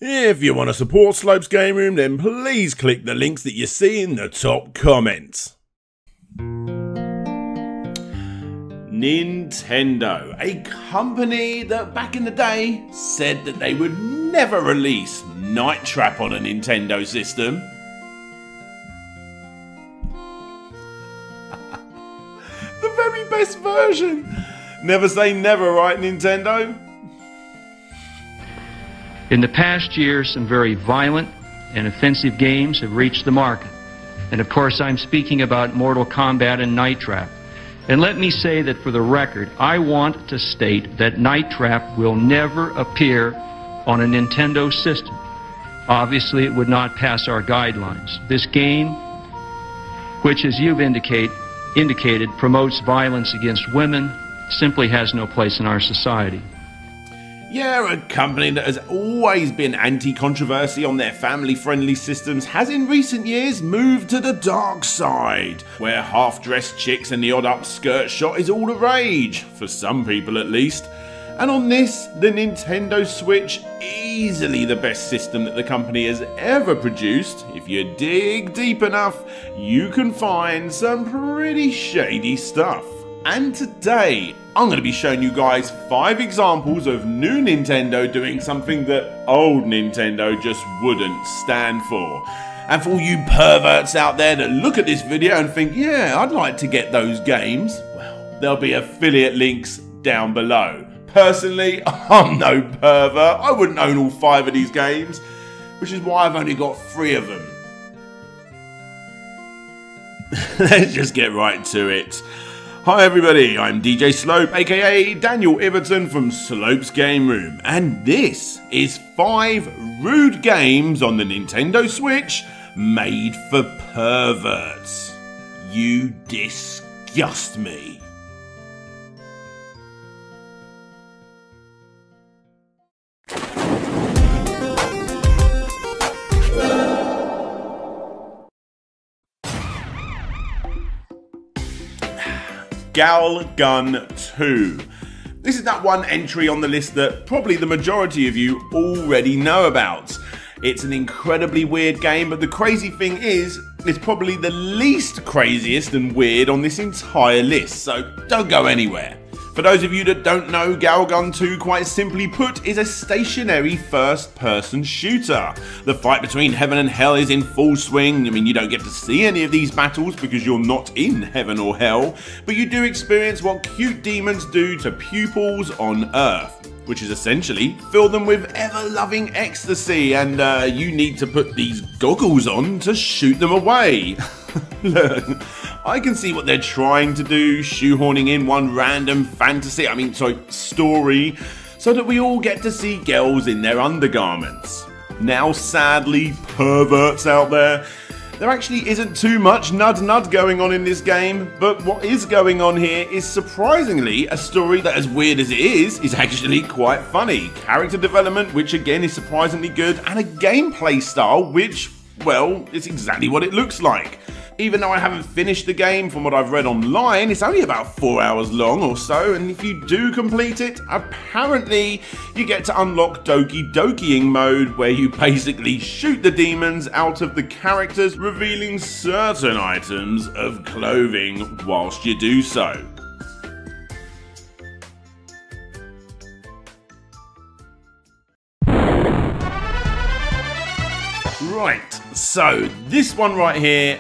If you want to support Slope's Game Room, then please click the links that you see in the top comments. Nintendo, a company that back in the day said that they would never release Night Trap on a Nintendo system. The very best version. Never say never, right, Nintendo? In the past year, some very violent and offensive games have reached the market. And of course, I'm speaking about Mortal Kombat and Night Trap. And let me say that for the record, I want to state that Night Trap will never appear on a Nintendo system. Obviously, it would not pass our guidelines. This game, which as you've indicated, promotes violence against women, simply has no place in our society. Yeah, a company that has always been anti-controversy on their family-friendly systems has in recent years moved to the dark side, where half-dressed chicks and the odd upskirt shot is all the rage, for some people at least. And on this, the Nintendo Switch, easily the best system that the company has ever produced. If you dig deep enough, you can find some pretty shady stuff. And today, I'm going to be showing you guys 5 examples of new Nintendo doing something that old Nintendo just wouldn't stand for. And for all you perverts out there that look at this video and think, yeah, I'd like to get those games, well, there'll be affiliate links down below. Personally, I'm no pervert. I wouldn't own all 5 of these games, which is why I've only got 3 of them. Let's just get right to it. Hi everybody, I'm DJ Slope, aka Daniel Iverton from Slope's Game Room, and this is 5 rude games on the Nintendo Switch made for perverts. You disgust me. Gal Gun 2. This is that one entry on the list that probably the majority of you already know about. It's an incredibly weird game, but the crazy thing is, it's probably the least craziest and weird on this entire list, so don't go anywhere. For those of you that don't know, Gal Gun 2, quite simply put, is a stationary first-person shooter. The fight between heaven and hell is in full swing. I mean, you don't get to see any of these battles because you're not in heaven or hell, but you do experience what cute demons do to pupils on Earth, which is essentially fill them with ever-loving ecstasy, and you need to put these goggles on to shoot them away. Look, I can see what they're trying to do, shoehorning in one random story, so that we all get to see girls in their undergarments. Now, sadly, perverts out there, there actually isn't too much nud going on in this game, but what is going on here is surprisingly a story that, as weird as it is actually quite funny. Character development, which again is surprisingly good, and a gameplay style which, well, it's exactly what it looks like. Even though I haven't finished the game, from what I've read online, it's only about 4 hours long or so, and if you do complete it, apparently you get to unlock Doki Dokiing mode, where you basically shoot the demons out of the characters, revealing certain items of clothing whilst you do so. Right, so this one right here,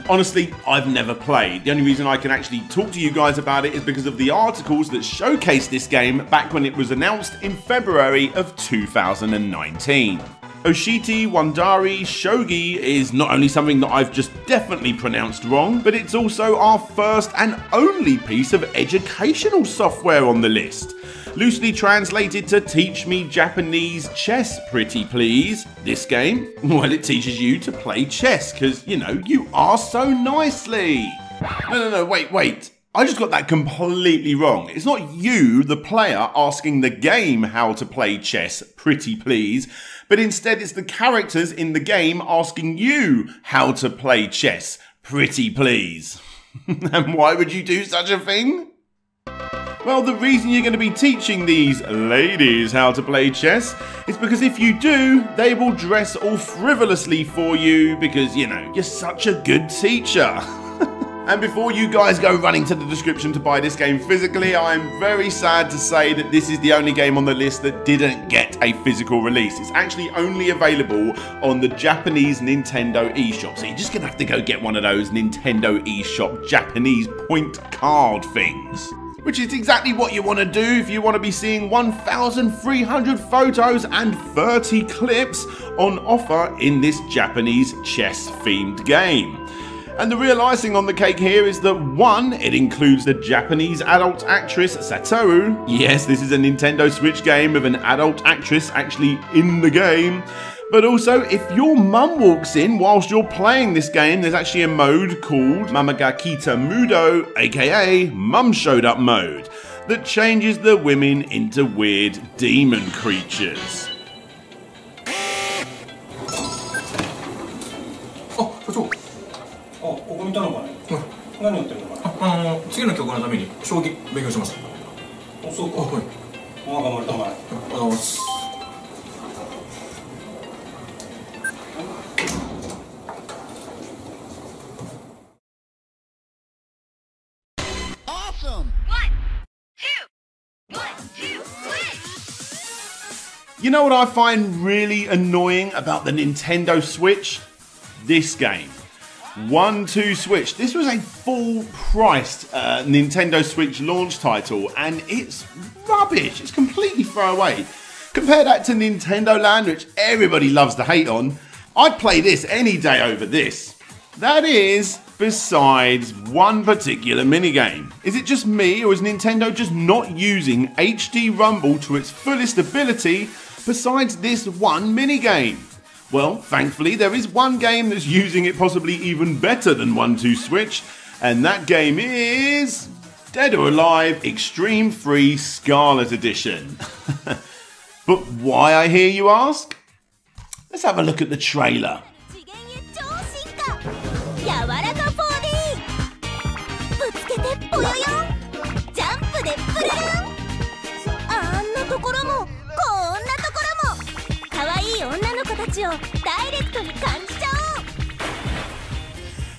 honestly, I've never played. The only reason I can actually talk to you guys about it is because of the articles that showcase this game back when it was announced in February of 2019. Oshiti Wandari Shogi is not only something that I've just definitely pronounced wrong, but it's also our first and only piece of educational software on the list. Loosely translated to Teach Me Japanese Chess, pretty please. This game, well, it teaches you to play chess, because, you know, you are so nicely. No, wait. I just got that completely wrong. It's not you, the player, asking the game how to play chess, pretty please, but instead it's the characters in the game asking you how to play chess, pretty please. And why would you do such a thing? Well, the reason you're going to be teaching these ladies how to play chess is because if you do, they will dress all frivolously for you because, you know, you're such a good teacher. And before you guys go running to the description to buy this game physically, I'm very sad to say that this is the only game on the list that didn't get a physical release. It's actually only available on the Japanese Nintendo eShop. So you're just going to have to go get one of those Nintendo eShop Japanese point card things. Which is exactly what you want to do if you want to be seeing 1,300 photos and 30 clips on offer in this Japanese chess-themed game. And the real icing on the cake here is that 1, it includes the Japanese adult actress Satoru. Yes, this is a Nintendo Switch game with an adult actress actually in the game. But also, if your mum walks in whilst you're playing this game, there's actually a mode called Mama ga Kita Mudo, aka Mum Showed Up mode, that changes the women into weird demon creatures. Awesome! 1, 2, 1, 2, switch! You know what I find really annoying about the Nintendo Switch? This game. 1-2 Switch. This was a full-priced Nintendo Switch launch title, and it's rubbish. It's completely throwaway. Compare that to Nintendo Land, which everybody loves to hate on. I'd play this any day over this. That is, besides one particular minigame. Is it just me, or is Nintendo just not using HD Rumble to its fullest ability besides this one minigame? Well, thankfully, there is one game that's using it possibly even better than 1-2 Switch, and that game is Dead or Alive Extreme Free Scarlet Edition. But why, I hear you ask? Let's have a look at the trailer.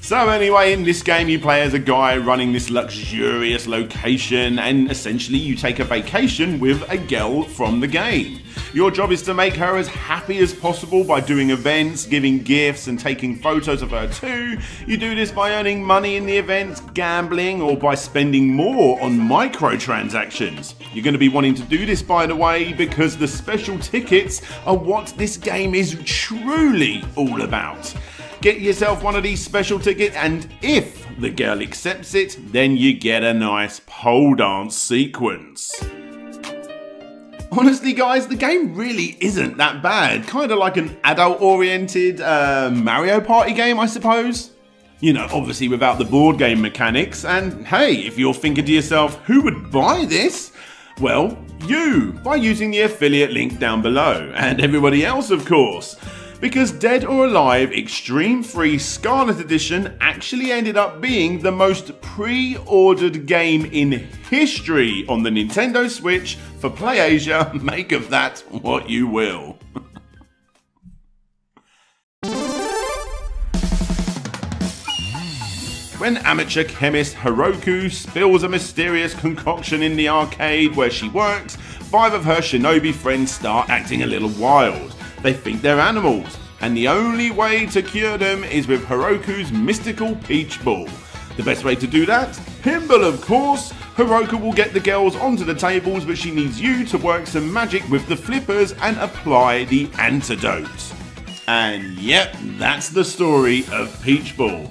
So anyway, in this game you play as a guy running this luxurious location, and essentially you take a vacation with a girl from the game. Your job is to make her as happy as possible by doing events, giving gifts and taking photos of her too. You do this by earning money in the events, gambling, or by spending more on microtransactions. You're going to be wanting to do this, by the way, because the special tickets are what this game is truly all about. Get yourself one of these special tickets, and if the girl accepts it, then you get a nice pole dance sequence. Honestly guys, the game really isn't that bad. Kind of like an adult-oriented Mario Party game, I suppose. You know, obviously without the board game mechanics. And hey, if you're thinking to yourself, who would buy this? Well, you, by using the affiliate link down below. And everybody else, of course. Because Dead or Alive Extreme Free Scarlet Edition actually ended up being the most pre-ordered game in history on the Nintendo Switch for PlayAsia. Make of that what you will. When amateur chemist Hiroku spills a mysterious concoction in the arcade where she works, 5 of her shinobi friends start acting a little wild. They think they're animals, and the only way to cure them is with Hiroku's mystical peach ball. The best way to do that? Pinball, of course! Hiroku will get the girls onto the tables, but she needs you to work some magic with the flippers and apply the antidote. And yep, that's the story of Peach Ball.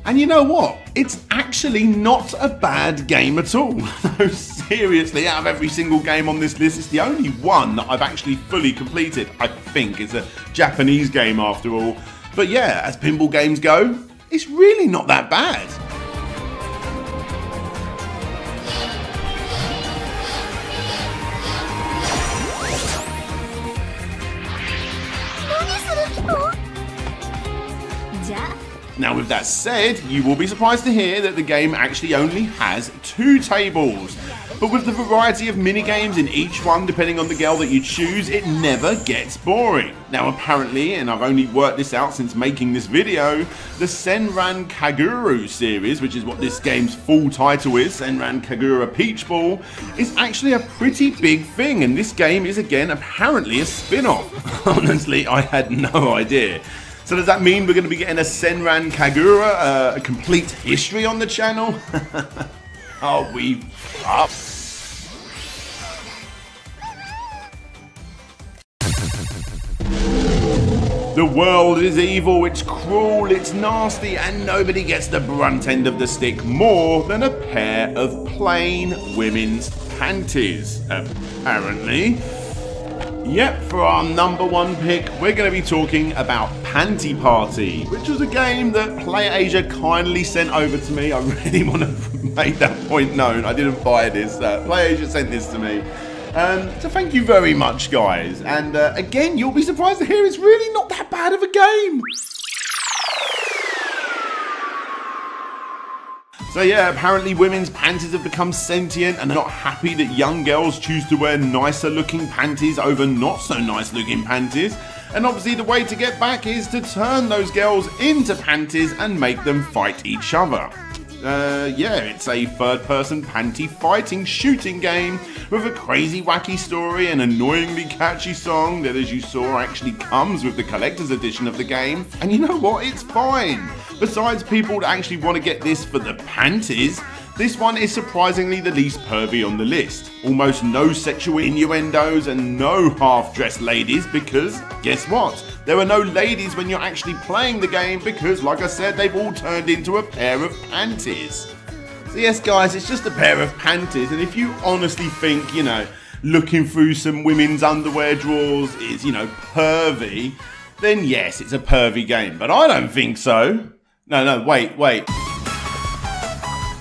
And you know what? It's actually not a bad game at all. No, seriously, out of every single game on this list, it's the only one that I've actually fully completed. I think it's a Japanese game after all. But yeah, as pinball games go, it's really not that bad. Now with that said, you will be surprised to hear that the game actually only has 2 tables. But with the variety of minigames in each one, depending on the girl that you choose, it never gets boring. Now apparently, and I've only worked this out since making this video, the Senran Kaguru series, which is what this game's full title is, Senran Kagura Peach Ball, is actually a pretty big thing, and this game is again apparently a spin-off. Honestly, I had no idea. So does that mean we're going to be getting a Senran Kagura, a complete history on the channel? Are we up? The world is evil, it's cruel, it's nasty, and nobody gets the brunt end of the stick more than a pair of plain women's panties, apparently. Yep, for our number one pick, we're going to be talking about Panty Party, which was a game that PlayAsia kindly sent over to me. I really want to make that point known. I didn't buy this. PlayAsia sent this to me. So thank you very much, guys. And again, you'll be surprised to hear it's really not that bad of a game. So yeah, apparently women's panties have become sentient and are not happy that young girls choose to wear nicer looking panties over not so nice looking panties. And obviously the way to get back is to turn those girls into panties and make them fight each other. Yeah, it's a third-person panty fighting shooting game with a crazy wacky story and annoyingly catchy song that, as you saw, actually comes with the collector's edition of the game. And you know what? It's fine. Besides people that actually want to get this for the panties, this one is surprisingly the least pervy on the list. Almost no sexual innuendos and no half-dressed ladies because, guess what? There are no ladies when you're actually playing the game because, like I said, they've all turned into a pair of panties. So yes, guys, it's just a pair of panties, and if you honestly think, you know, looking through some women's underwear drawers is, you know, pervy, then yes, it's a pervy game. But I don't think so. No, wait.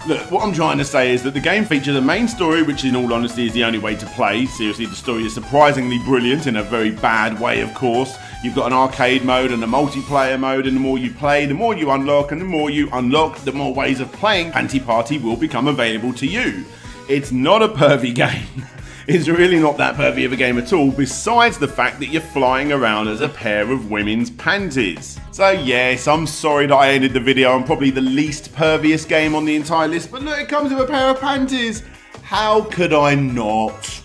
Look, what I'm trying to say is that the game features a main story, which in all honesty is the only way to play. Seriously, the story is surprisingly brilliant in a very bad way, of course. You've got an arcade mode and a multiplayer mode, and the more you play, the more you unlock, and the more you unlock, the more ways of playing Panty Party will become available to you. It's not a pervy game. It's really not that pervy of a game at all, besides the fact that you're flying around as a pair of women's panties. So yes, I'm sorry that I ended the video on probably the least perviest game on the entire list, but look, it comes with a pair of panties. How could I not?